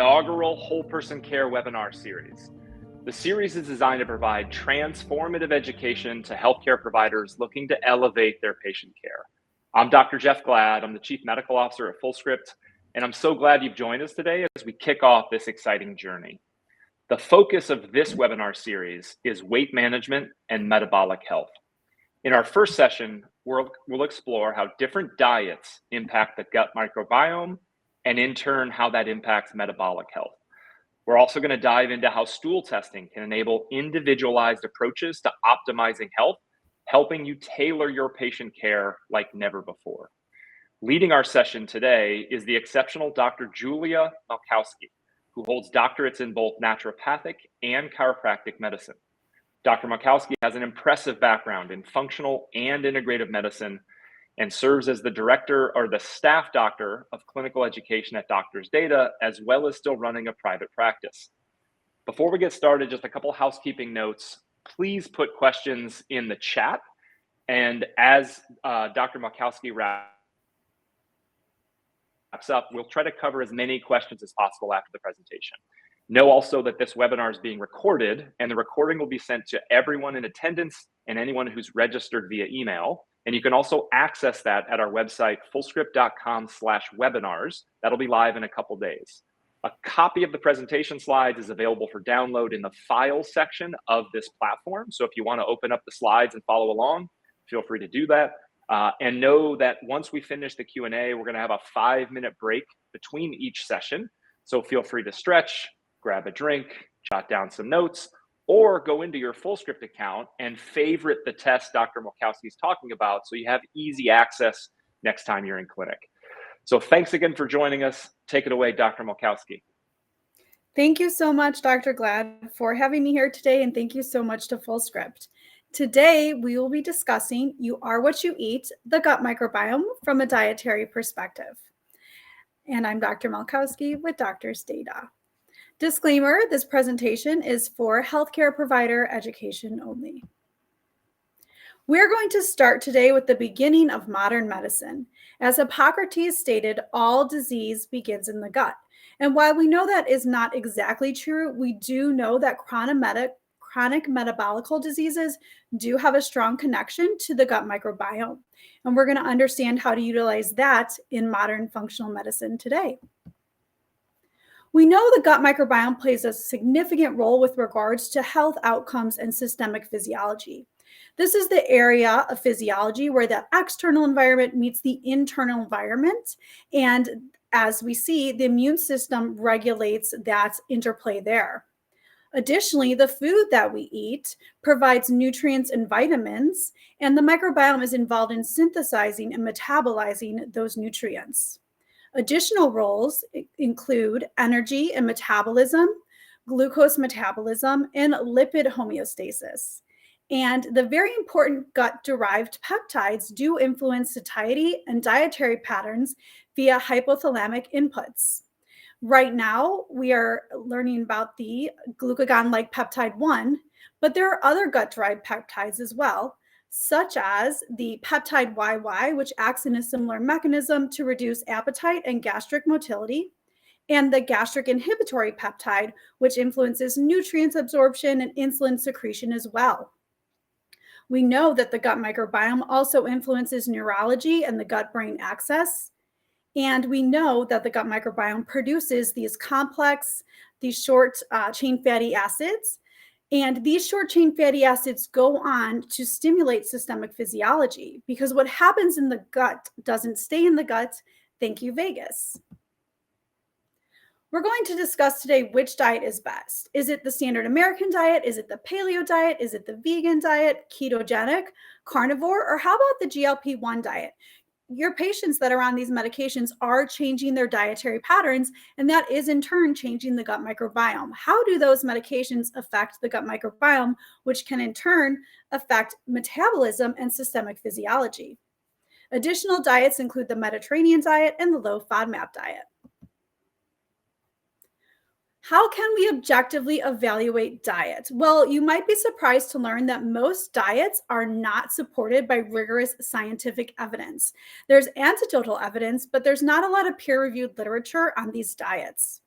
inaugural Whole Person Care webinar series. The series is designed to provide transformative education to healthcare providers looking to elevate their patient care. I'm Dr. Jeff Glad. I'm the Chief Medical Officer at FullScript, and I'm so glad you've joined us today as we kick off this exciting journey. The focus of this webinar series is weight management and metabolic health. In our first session, we'll explore how different diets impact the gut microbiome and in turn, how that impacts metabolic health. We're also going to dive into how stool testing can enable individualized approaches to optimizing health, helping you tailor your patient care like never before. Leading our session today is the exceptional Dr. Julia Malkowski, who holds doctorates in both naturopathic and chiropractic medicine. Dr. Malkowski has an impressive background in functional and integrative medicine and serves as the director or the staff doctor of clinical education at Doctors Data, as well as still running a private practice. Before we get started, just a couple housekeeping notes. Please put questions in the chat. And as Dr. Malkowski wraps up, we'll try to cover as many questions as possible after the presentation. Know also that this webinar is being recorded, and the recording will be sent to everyone in attendance and anyone who's registered via email. And you can also access that at our website, fullscript.com/webinars. That'll be live in a couple days. A copy of the presentation slides is available for download in the files section of this platform. So if you want to open up the slides and follow along, feel free to do that. And know that once we finish the Q&A, we're going to have a 5-minute break between each session. So feel free to stretch, grab a drink, jot down some notes, or go into your FullScript account and favorite the test Dr. Malkowski is talking about so you have easy access next time you're in clinic. So thanks again for joining us. Take it away, Dr. Malkowski. Thank you so much, Dr. Glad, for having me here today, and thank you so much to FullScript. Today, we will be discussing You Are What You Eat, the gut microbiome from a dietary perspective. And I'm Dr. Malkowski with Doctors Data. Disclaimer, this presentation is for healthcare provider education only. We're going to start today with the beginning of modern medicine. As Hippocrates stated, all disease begins in the gut. And while we know that is not exactly true, we do know that chronic metabolical diseases do have a strong connection to the gut microbiome. And we're going to understand how to utilize that in modern functional medicine today. We know the gut microbiome plays a significant role with regards to health outcomes and systemic physiology. This is the area of physiology where the external environment meets the internal environment. And as we see, the immune system regulates that interplay there. Additionally, the food that we eat provides nutrients and vitamins, and the microbiome is involved in synthesizing and metabolizing those nutrients. Additional roles include energy and metabolism, glucose metabolism, and lipid homeostasis. And the very important gut-derived peptides do influence satiety and dietary patterns via hypothalamic inputs. Right now, we are learning about the glucagon-like peptide 1, but there are other gut-derived peptides as well, such as the peptide YY, which acts in a similar mechanism to reduce appetite and gastric motility, and the gastric inhibitory peptide, which influences nutrients absorption and insulin secretion as well. We know that the gut microbiome also influences neurology and the gut-brain axis, and we know that the gut microbiome produces these short chain fatty acids. And these short chain fatty acids go on to stimulate systemic physiology because what happens in the gut doesn't stay in the gut. Thank you, Vegas. We're going to discuss today which diet is best. Is it the standard American diet? Is it the paleo diet? Is it the vegan diet, ketogenic, carnivore, or how about the GLP-1 diet? Your patients that are on these medications are changing their dietary patterns, and that is in turn changing the gut microbiome. How do those medications affect the gut microbiome, which can in turn affect metabolism and systemic physiology? Additional diets include the Mediterranean diet and the low FODMAP diet. How can we objectively evaluate diet? Well, you might be surprised to learn that most diets are not supported by rigorous scientific evidence. There's anecdotal evidence, but there's not a lot of peer-reviewed literature on these diets.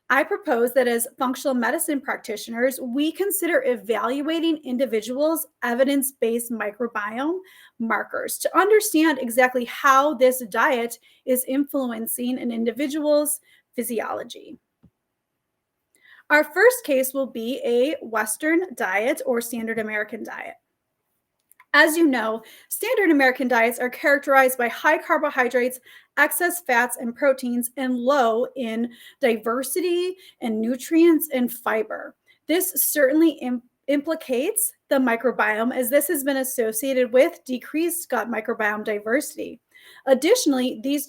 I propose that as functional medicine practitioners, we consider evaluating individuals' evidence-based microbiome markers to understand exactly how this diet is influencing an individual's physiology. Our first case will be a Western diet or standard American diet. As you know, standard American diets are characterized by high carbohydrates, excess fats and proteins, and low in diversity and nutrients and fiber. This certainly implicates the microbiome, as this has been associated with decreased gut microbiome diversity. Additionally, these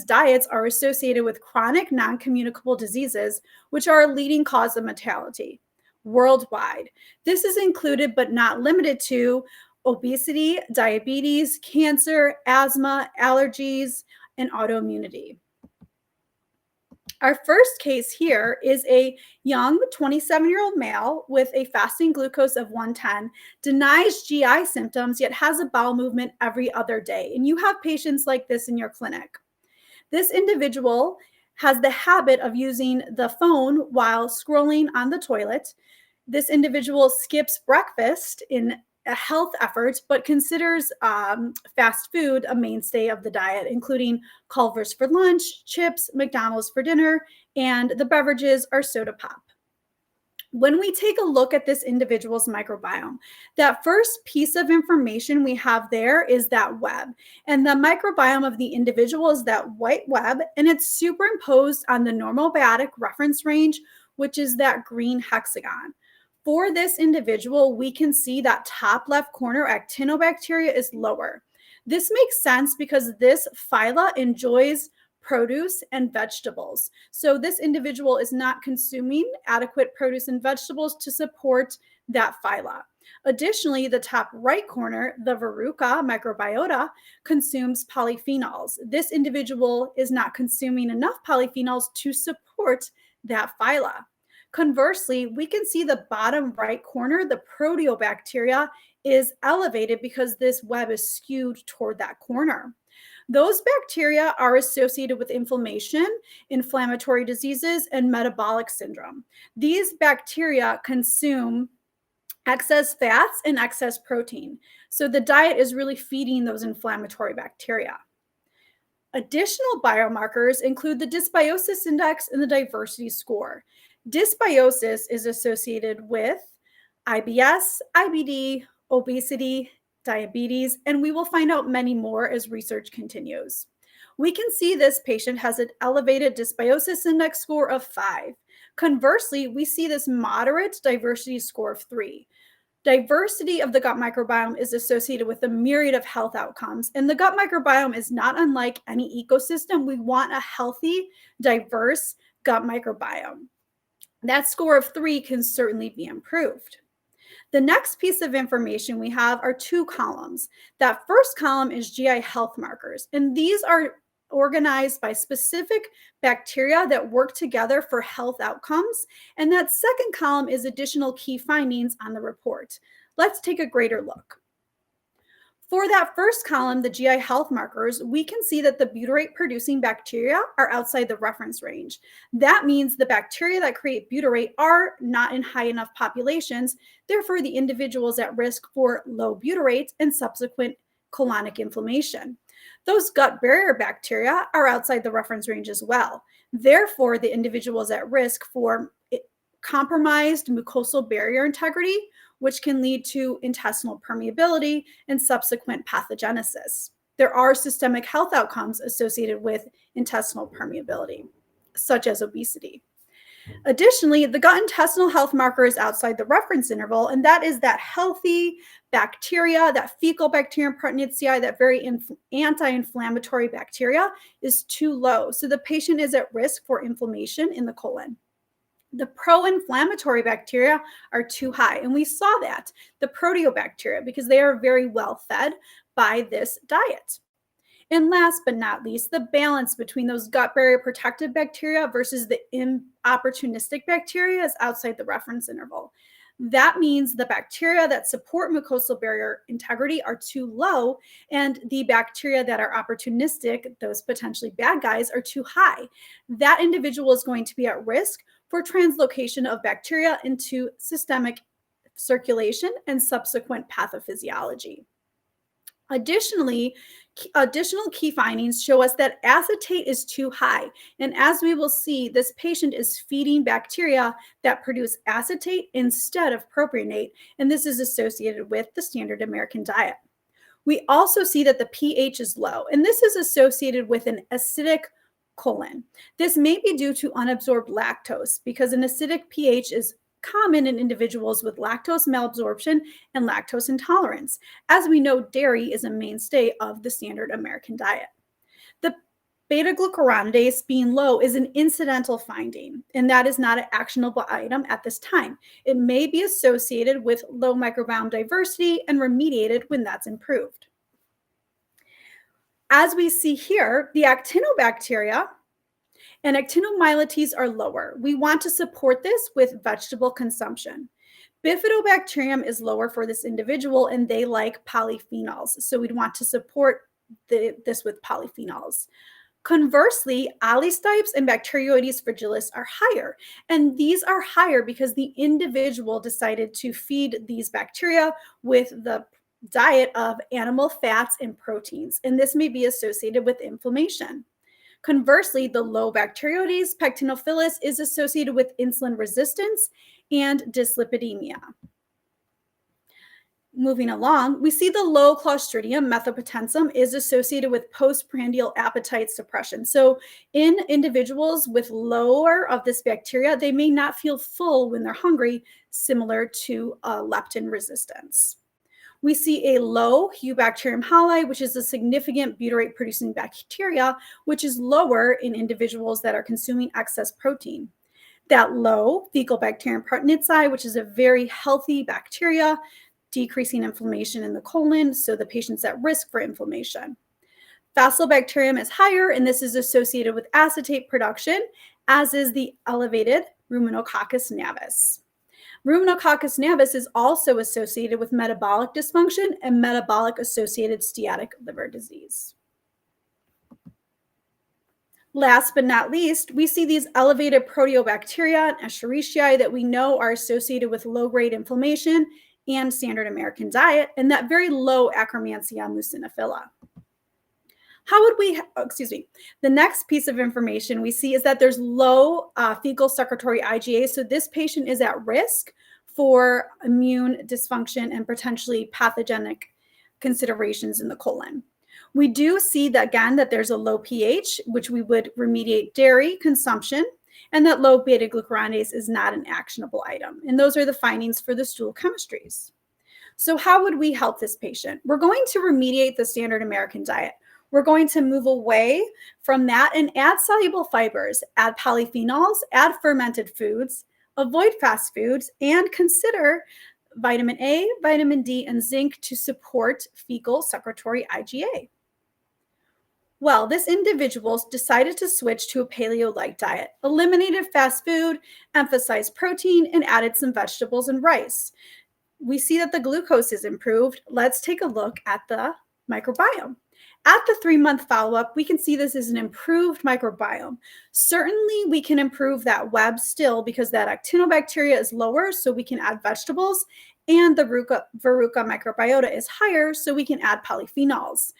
diets are associated with chronic non-communicable diseases, which are a leading cause of mortality worldwide. This is included but not limited to obesity, diabetes, cancer, asthma, allergies, and autoimmunity. Our first case here is a young 27-year-old male with a fasting glucose of 110, denies GI symptoms, yet has a bowel movement every other day. And you have patients like this in your clinic. This individual has the habit of using the phone while scrolling on the toilet. This individual skips breakfast in a health effort, but considers fast food a mainstay of the diet, including Culver's for lunch, chips, McDonald's for dinner, and the beverages are soda pop. When we take a look at this individual's microbiome, that first piece of information we have there is that web. And the microbiome of the individual is that white web, and it's superimposed on the normal biotic reference range, which is that green hexagon. For this individual, we can see that top left corner actinobacteria is lower. This makes sense because this phyla enjoys produce and vegetables. So this individual is not consuming adequate produce and vegetables to support that phyla. Additionally, the top right corner, the verruca microbiota, consumes polyphenols. This individual is not consuming enough polyphenols to support that phyla. Conversely, we can see the bottom right corner, the proteobacteria, is elevated because this web is skewed toward that corner. Those bacteria are associated with inflammation, inflammatory diseases, and metabolic syndrome. These bacteria consume excess fats and excess protein. So the diet is really feeding those inflammatory bacteria. Additional biomarkers include the dysbiosis index and the diversity score. Dysbiosis is associated with IBS, IBD, obesity, diabetes, and we will find out many more as research continues. We can see this patient has an elevated dysbiosis index score of 5. Conversely, we see this moderate diversity score of 3. Diversity of the gut microbiome is associated with a myriad of health outcomes, and the gut microbiome is not unlike any ecosystem. We want a healthy, diverse gut microbiome. That score of 3 can certainly be improved. The next piece of information we have are 2 columns. That first column is GI health markers, and these are organized by specific bacteria that work together for health outcomes. And that second column is additional key findings on the report. Let's take a greater look. For that first column, the GI health markers, we can see that the butyrate-producing bacteria are outside the reference range. That means the bacteria that create butyrate are not in high enough populations. Therefore, the individual is at risk for low butyrate and subsequent colonic inflammation. Those gut barrier bacteria are outside the reference range as well. Therefore, the individual is at risk for compromised mucosal barrier integrity, which can lead to intestinal permeability and subsequent pathogenesis. There are systemic health outcomes associated with intestinal permeability, such as obesity. Additionally, the gut intestinal health marker is outside the reference interval, and that is that healthy bacteria, that fecal bacterium Proteinaceae, that very anti-inflammatory bacteria is too low. So the patient is at risk for inflammation in the colon. The pro-inflammatory bacteria are too high, and we saw that, the proteobacteria, because they are very well fed by this diet. And last but not least, the balance between those gut barrier protective bacteria versus the opportunistic bacteria is outside the reference interval. That means the bacteria that support mucosal barrier integrity are too low, and the bacteria that are opportunistic, those potentially bad guys, are too high. That individual is going to be at risk for translocation of bacteria into systemic circulation and subsequent pathophysiology. Additionally, additional key findings show us that acetate is too high. And as we will see, this patient is feeding bacteria that produce acetate instead of propionate, and this is associated with the standard American diet. We also see that the pH is low, and this is associated with an acidic colon. This may be due to unabsorbed lactose because an acidic pH is common in individuals with lactose malabsorption and lactose intolerance. As we know, dairy is a mainstay of the standard American diet. The beta-glucuronidase being low is an incidental finding, and that is not an actionable item at this time. It may be associated with low microbiome diversity and remediated when that's improved. As we see here, the actinobacteria and actinomycetes are lower. We want to support this with vegetable consumption. Bifidobacterium is lower for this individual, and they like polyphenols. So we'd want to support this with polyphenols. Conversely, Allostipes and Bacteroides fragilis are higher. And these are higher because the individual decided to feed these bacteria with the diet of animal fats and proteins. And this may be associated with inflammation. Conversely, the low Bacteroides pectinophilus is associated with insulin resistance and dyslipidemia. Moving along, we see the low Clostridium methylpotentium is associated with postprandial appetite suppression. So in individuals with lower of this bacteria, they may not feel full when they're hungry, similar to leptin resistance. We see a low Eubacterium hali, which is a significant butyrate-producing bacteria, which is lower in individuals that are consuming excess protein. That low fecal bacterium proteinitsi, which is a very healthy bacteria, decreasing inflammation in the colon, so the patient's at risk for inflammation. Faecalibacterium is higher, and this is associated with acetate production, as is the elevated Ruminococcus navis. Ruminococcus navis is also associated with metabolic dysfunction and metabolic-associated steatic liver disease. Last but not least, we see these elevated proteobacteria and Escherichia that we know are associated with low-grade inflammation and standard American diet, and that very low Akkermansia muciniphila. How would we, the next piece of information we see is that there's low fecal secretory IgA. So this patient is at risk for immune dysfunction and potentially pathogenic considerations in the colon. We do see that, again, that there's a low pH, which we would remediate dairy consumption, and that low beta-glucuronidase is not an actionable item. And those are the findings for the stool chemistries. So how would we help this patient? We're going to remediate the standard American diet. We're going to move away from that and add soluble fibers, add polyphenols, add fermented foods, avoid fast foods, and consider vitamin A, vitamin D, and zinc to support fecal secretory IgA. Well, this individual decided to switch to a paleo-like diet, eliminated fast food, emphasized protein, and added some vegetables and rice. We see that the glucose is improved. Let's take a look at the microbiome. At the 3-month follow-up, we can see this is an improved microbiome. Certainly, we can improve that web still because that actinobacteria is lower, so we can add vegetables, and the Verruca microbiota is higher, so we can add polyphenols.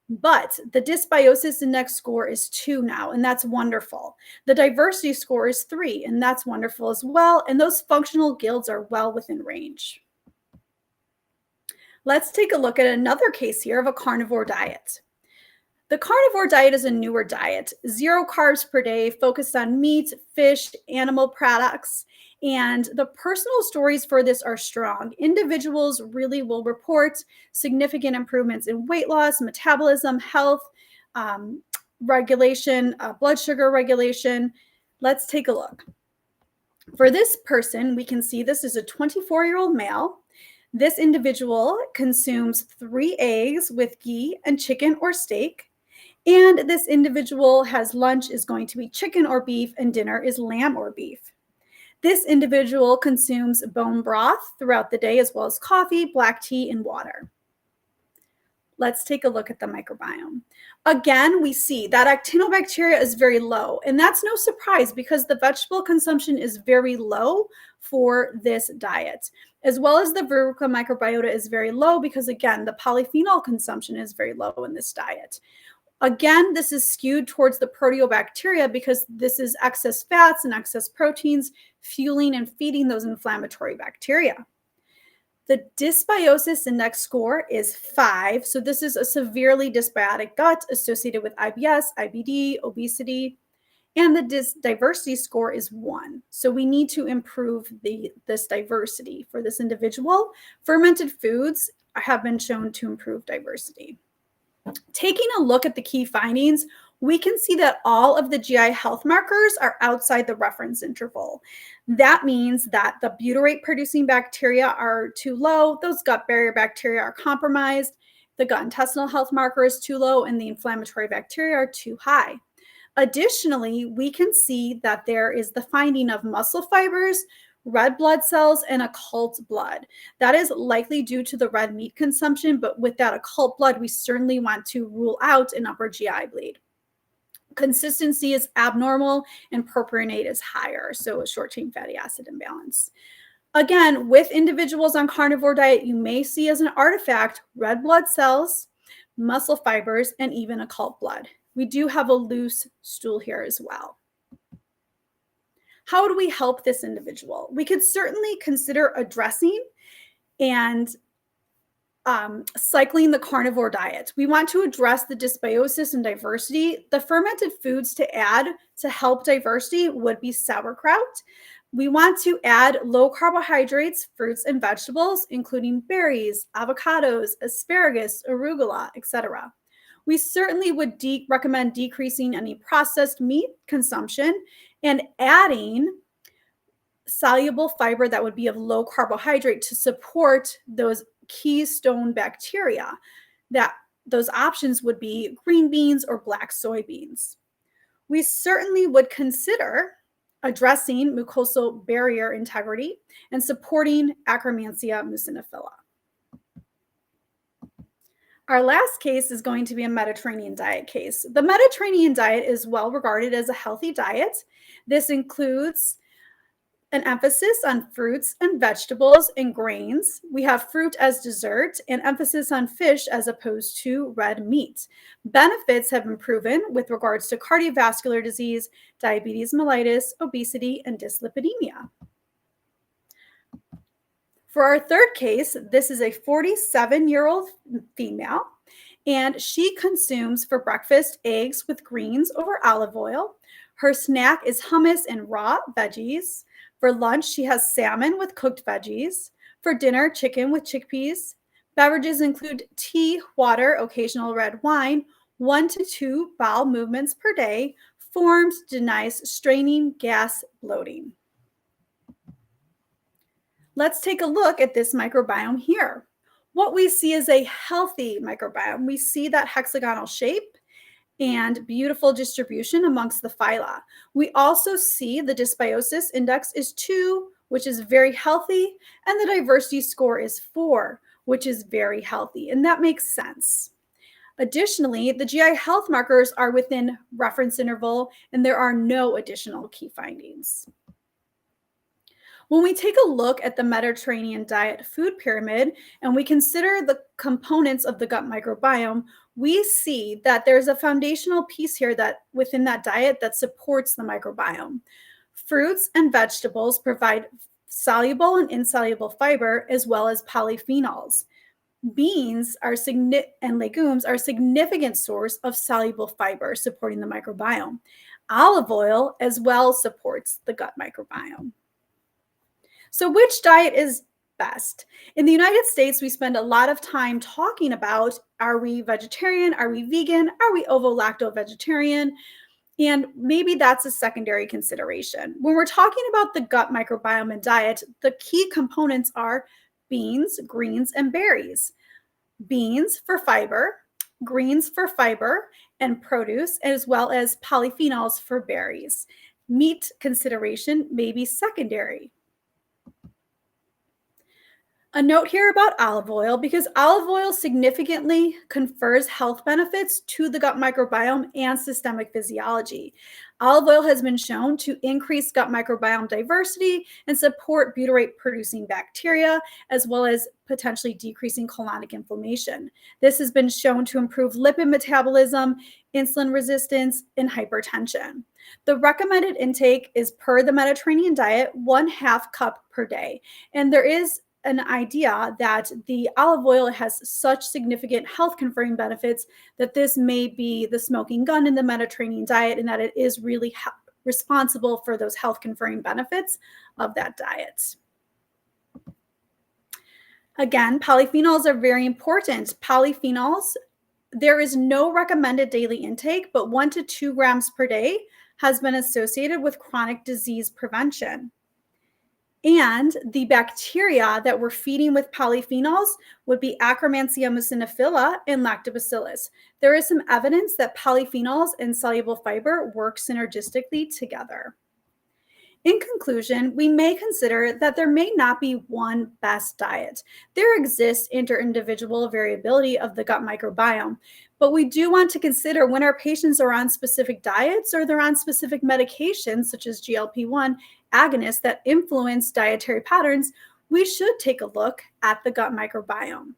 But the dysbiosis index score is 2 now, and that's wonderful. The diversity score is 3, and that's wonderful as well, and those functional guilds are well within range. Let's take a look at another case here of a carnivore diet. The carnivore diet is a newer diet, 0 carbs per day, focused on meat, fish, animal products, and the personal stories for this are strong. Individuals really will report significant improvements in weight loss, metabolism, health, regulation, blood sugar regulation. Let's take a look. For this person, we can see this is a 24-year-old male. This individual consumes 3 eggs with ghee and chicken or steak. And this individual has lunch is going to be chicken or beef and dinner is lamb or beef. This individual consumes bone broth throughout the day, as well as coffee, black tea, and water. Let's take a look at the microbiome. Again, we see that actinobacteria is very low, and that's no surprise because the vegetable consumption is very low for this diet, as well as the verruca microbiota is very low because, again, the polyphenol consumption is very low in this diet. Again, this is skewed towards the proteobacteria because this is excess fats and excess proteins fueling and feeding those inflammatory bacteria. The dysbiosis index score is 5. So this is a severely dysbiotic gut associated with IBS, IBD, obesity, and the diversity score is 1. So we need to improve this diversity for this individual. Fermented foods have been shown to improve diversity. Taking a look at the key findings, we can see that all of the GI health markers are outside the reference interval. That means that the butyrate producing bacteria are too low, those gut barrier bacteria are compromised, the gut intestinal health marker is too low, and the inflammatory bacteria are too high. Additionally, we can see that there is the finding of muscle fibers, red blood cells, and occult blood. That is likely due to the red meat consumption, but with that occult blood, we certainly want to rule out an upper GI bleed. Consistency is abnormal and propionate is higher, so a short-chain fatty acid imbalance. Again, with individuals on carnivore diet, you may see as an artifact red blood cells, muscle fibers, and even occult blood. We do have a loose stool here as well. How do we help this individual? We could certainly consider addressing and cycling the carnivore diet. We want to address the dysbiosis and diversity. The fermented foods to add to help diversity would be sauerkraut. We want to add low carbohydrates, fruits, and vegetables, including berries, avocados, asparagus, arugula, etc. We certainly would recommend decreasing any processed meat consumption and adding soluble fiber that would be of low carbohydrate to support those keystone bacteria. That those options would be green beans or black soybeans. We certainly would consider addressing mucosal barrier integrity and supporting Akkermansia muciniphila. Our last case is going to be a Mediterranean diet case. The Mediterranean diet is well regarded as a healthy diet. This includes an emphasis on fruits and vegetables and grains. We have fruit as dessert and emphasis on fish as opposed to red meat. Benefits have been proven with regards to cardiovascular disease, diabetes mellitus, obesity, and dyslipidemia. For our third case, this is a 47-year-old female, and she consumes for breakfast eggs with greens over olive oil. Her snack is hummus and raw veggies. For lunch, she has salmon with cooked veggies. For dinner, chicken with chickpeas. Beverages include tea, water, occasional red wine, 1 to 2 bowel movements per day. Forms denies straining, gas, bloating. Let's take a look at this microbiome here. What we see is a healthy microbiome. We see that hexagonal shape and beautiful distribution amongst the phyla. We also see the dysbiosis index is 2, which is very healthy, and the diversity score is 4, which is very healthy, and that makes sense. Additionally, the GI health markers are within reference interval, and there are no additional key findings. When we take a look at the Mediterranean diet food pyramid and we consider the components of the gut microbiome, we see that there's a foundational piece here that within that diet that supports the microbiome. Fruits and vegetables provide soluble and insoluble fiber as well as polyphenols. Beans and legumes are a significant source of soluble fiber supporting the microbiome. Olive oil as well supports the gut microbiome. So which diet is best? In the United States, we spend a lot of time talking about, are we vegetarian? Are we vegan? Are we ovo-lacto-vegetarian? And maybe that's a secondary consideration. When we're talking about the gut microbiome and diet, the key components are beans, greens, and berries. Beans for fiber, greens for fiber and produce, as well as polyphenols for berries. Meat consideration may be secondary. A note here about olive oil, because olive oil significantly confers health benefits to the gut microbiome and systemic physiology. Olive oil has been shown to increase gut microbiome diversity and support butyrate producing bacteria, as well as potentially decreasing colonic inflammation. This has been shown to improve lipid metabolism, insulin resistance, and hypertension. The recommended intake is, per the Mediterranean diet, 1/2 cup per day. And there is an idea that the olive oil has such significant health conferring benefits that this may be the smoking gun in the Mediterranean diet, and that it is really responsible for those health conferring benefits of that diet. Again, polyphenols are very important. Polyphenols, there is no recommended daily intake, but 1 to 2 grams per day has been associated with chronic disease prevention. And the bacteria that we're feeding with polyphenols would be Akkermansia muciniphila and lactobacillus. There is some evidence that polyphenols and soluble fiber work synergistically together. In conclusion, we may consider that there may not be one best diet. There exists inter-individual variability of the gut microbiome, but we do want to consider when our patients are on specific diets or they're on specific medications, such as GLP-1 agonists that influence dietary patterns, we should take a look at the gut microbiome.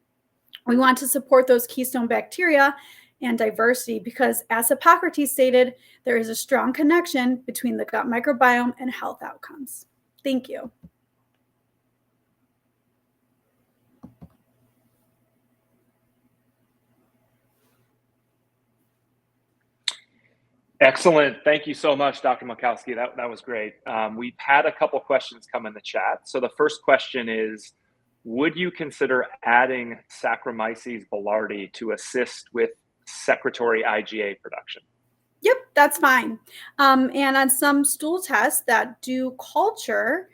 We want to support those keystone bacteria and diversity because, as Hippocrates stated, there is a strong connection between the gut microbiome and health outcomes. Thank you. Excellent. Thank you so much, Dr. Malkowski. That was great. We've had a couple questions come in the chat. So the first question is, would you consider adding Saccharomyces boulardii to assist with secretory IgA production? Yep, that's fine. And on some stool tests that do culture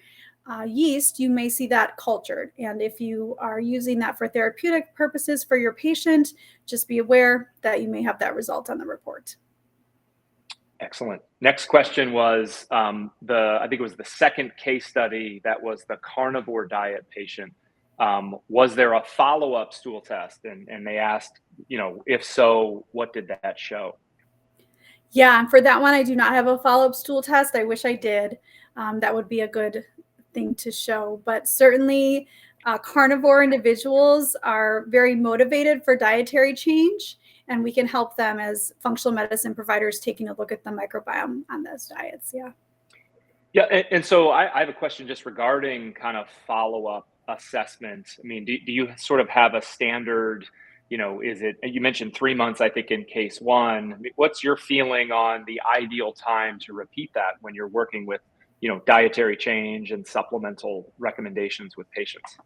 yeast, you may see that cultured. And if you are using that for therapeutic purposes for your patient, just be aware that you may have that result on the report. Excellent. Next question was I think it was the second case study that was the carnivore diet patient. Was there a follow-up stool test? And they asked, if so, what did that show? Yeah, and for that one, I do not have a follow-up stool test. I wish I did. That would be a good thing to show. But certainly, carnivore individuals are very motivated for dietary change, and we can help them as functional medicine providers taking a look at the microbiome on those diets. Yeah. Yeah, and so I have a question just regarding kind of follow-up assessment. I mean, do you sort of have a standard, is it, you mentioned 3 months, I think, in case one. I mean, what's your feeling on the ideal time to repeat that when you're working with, dietary change and supplemental recommendations with patients?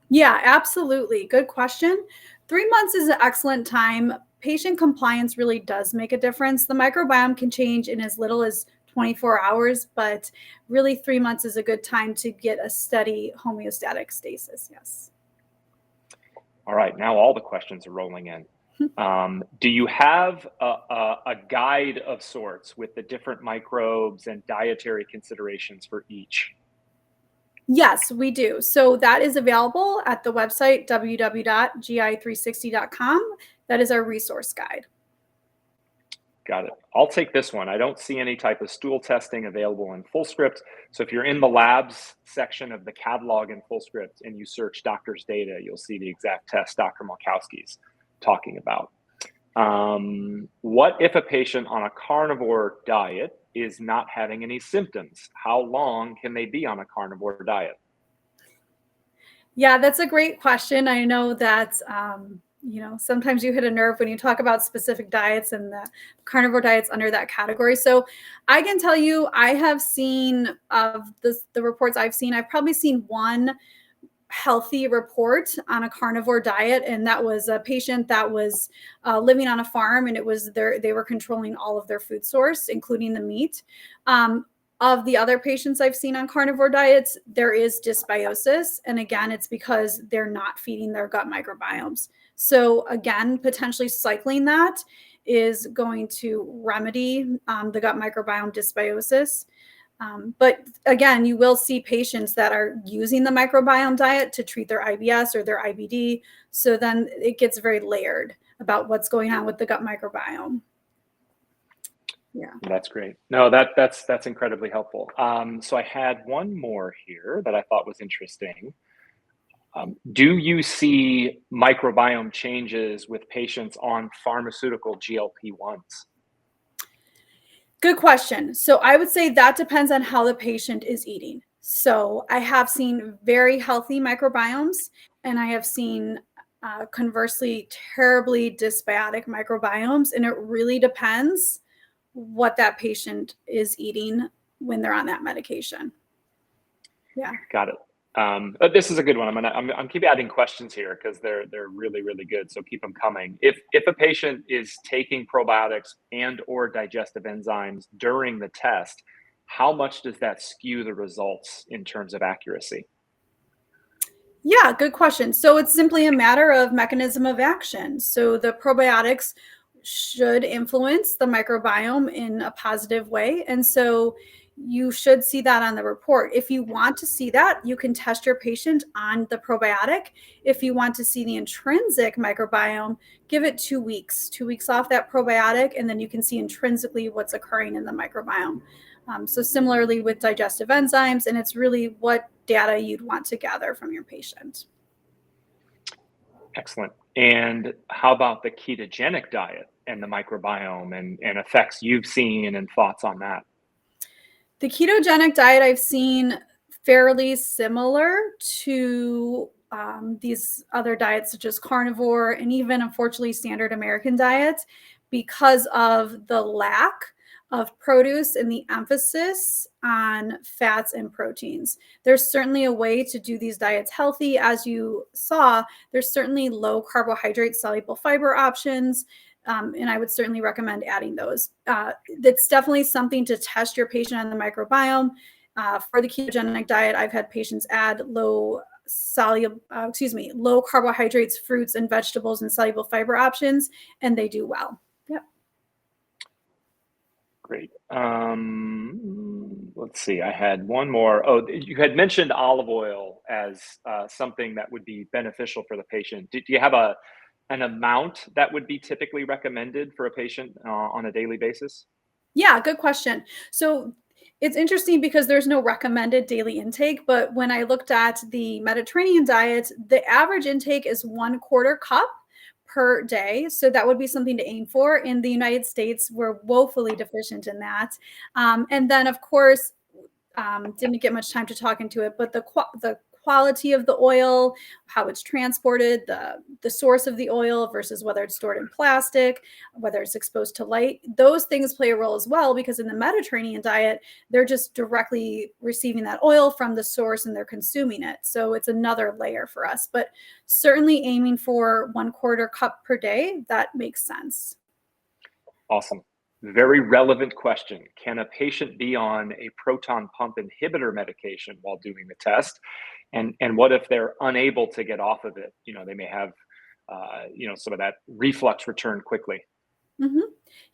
Yeah, absolutely. Good question. 3 months is an excellent time. Patient compliance really does make a difference. The microbiome can change in as little as 24 hours, but really 3 months is a good time to get a steady homeostatic stasis. Yes. All right, now all the questions are rolling in. Do you have a guide of sorts with the different microbes and dietary considerations for each? Yes, we do. So that is available at the website www.gi360.com. That is our resource guide. Got it. I'll take this one. I don't see any type of stool testing available in FullScript. So if you're in the labs section of the catalog in FullScript and you search doctor's data, you'll see the exact test Dr. Malkowski's talking about. What if a patient on a carnivore diet is not having any symptoms? How long can they be on a carnivore diet? Yeah, that's a great question. I know that sometimes you hit a nerve when you talk about specific diets, and the carnivore diets under that category. So I can tell you, I have seen of the reports I've seen, I've probably seen one healthy report on a carnivore diet, and that was a patient that was living on a farm, and they were controlling all of their food source, including the meat. Of the other patients I've seen on carnivore diets, there is dysbiosis, and again, it's because they're not feeding their gut microbiomes. So again, potentially cycling that is going to remedy the gut microbiome dysbiosis. But again, you will see patients that are using the microbiome diet to treat their IBS or their IBD. So then it gets very layered about what's going on with the gut microbiome. Yeah. That's great. No, that's incredibly helpful. So I had one more here that I thought was interesting. Do you see microbiome changes with patients on pharmaceutical GLP-1s? Good question. So I would say that depends on how the patient is eating. So I have seen very healthy microbiomes, and I have seen conversely terribly dysbiotic microbiomes, and it really depends what that patient is eating when they're on that medication. Yeah. Got it. This is a good one. I'm keep adding questions here because they're really, really good. So keep them coming. If a patient is taking probiotics and or digestive enzymes during the test, how much does that skew the results in terms of accuracy? Yeah, good question. So it's simply a matter of mechanism of action. So the probiotics should influence the microbiome in a positive way. And so you should see that on the report. If you want to see that, you can test your patient on the probiotic. If you want to see the intrinsic microbiome, give it 2 weeks off that probiotic, and then you can see intrinsically what's occurring in the microbiome. So similarly with digestive enzymes, and it's really what data you'd want to gather from your patient. Excellent. And how about the ketogenic diet and the microbiome and effects you've seen and thoughts on that? The ketogenic diet I've seen fairly similar to these other diets, such as carnivore and even, unfortunately, standard American diets, because of the lack of produce and the emphasis on fats and proteins. There's certainly a way to do these diets healthy. As you saw, there's certainly low carbohydrate soluble fiber options. And I would certainly recommend adding those. That's definitely something to test your patient on the microbiome. For the ketogenic diet, I've had patients add low carbohydrates, fruits and vegetables and soluble fiber options, and they do well. Yep. Great. Let's see. I had one more. Oh, you had mentioned olive oil as something that would be beneficial for the patient. Do you have an amount that would be typically recommended for a patient on a daily basis? Yeah, good question. So it's interesting because there's no recommended daily intake, but when I looked at the Mediterranean diet, the average intake is 1/4 cup per day. So that would be something to aim for. In the United States, we're woefully deficient in that. And then, of course, didn't get much time to talk into it, but the quality of the oil, how it's transported, the source of the oil versus whether it's stored in plastic, whether it's exposed to light, those things play a role as well, because in the Mediterranean diet, they're just directly receiving that oil from the source and they're consuming it. So it's another layer for us, but certainly aiming for 1/4 cup per day, that makes sense. Awesome. Very relevant question. Can a patient be on a proton pump inhibitor medication while doing the test? And what if they're unable to get off of it? They may have, some of that reflux return quickly. Mm-hmm.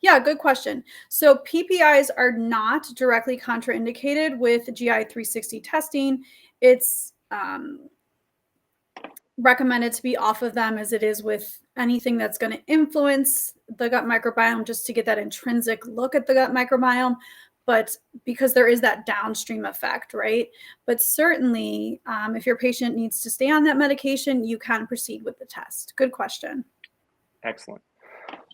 Yeah, good question. So PPIs are not directly contraindicated with GI 360 testing. It's recommended to be off of them as it is with anything that's going to influence the gut microbiome, just to get that intrinsic look at the gut microbiome. But because there is that downstream effect, right? But certainly, if your patient needs to stay on that medication, you can proceed with the test. Good question. Excellent.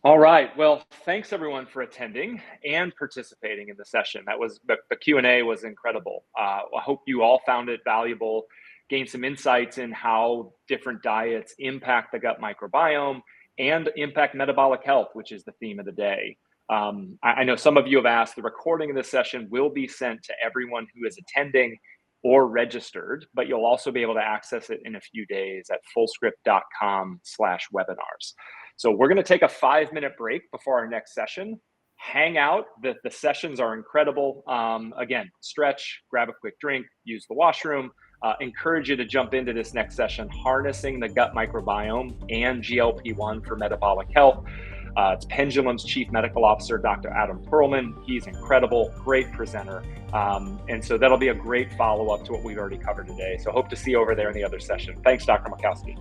All right. Well, thanks everyone for attending and participating in the session. The Q&A was incredible. I hope you all found it valuable, gained some insights in how different diets impact the gut microbiome and impact metabolic health, which is the theme of the day. I know some of you have asked. The recording of this session will be sent to everyone who is attending or registered, but you'll also be able to access it in a few days at fullscript.com/webinars. So we're going to take a 5-minute break before our next session. Hang out. The sessions are incredible. Again, stretch, grab a quick drink, use the washroom. Encourage you to jump into this next session, harnessing the gut microbiome and GLP-1 for metabolic health. It's Pendulum's Chief Medical Officer, Dr. Adam Perlman. He's incredible, great presenter. And so that'll be a great follow-up to what we've already covered today. So hope to see you over there in the other session. Thanks, Dr. Makowski.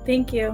Thank you.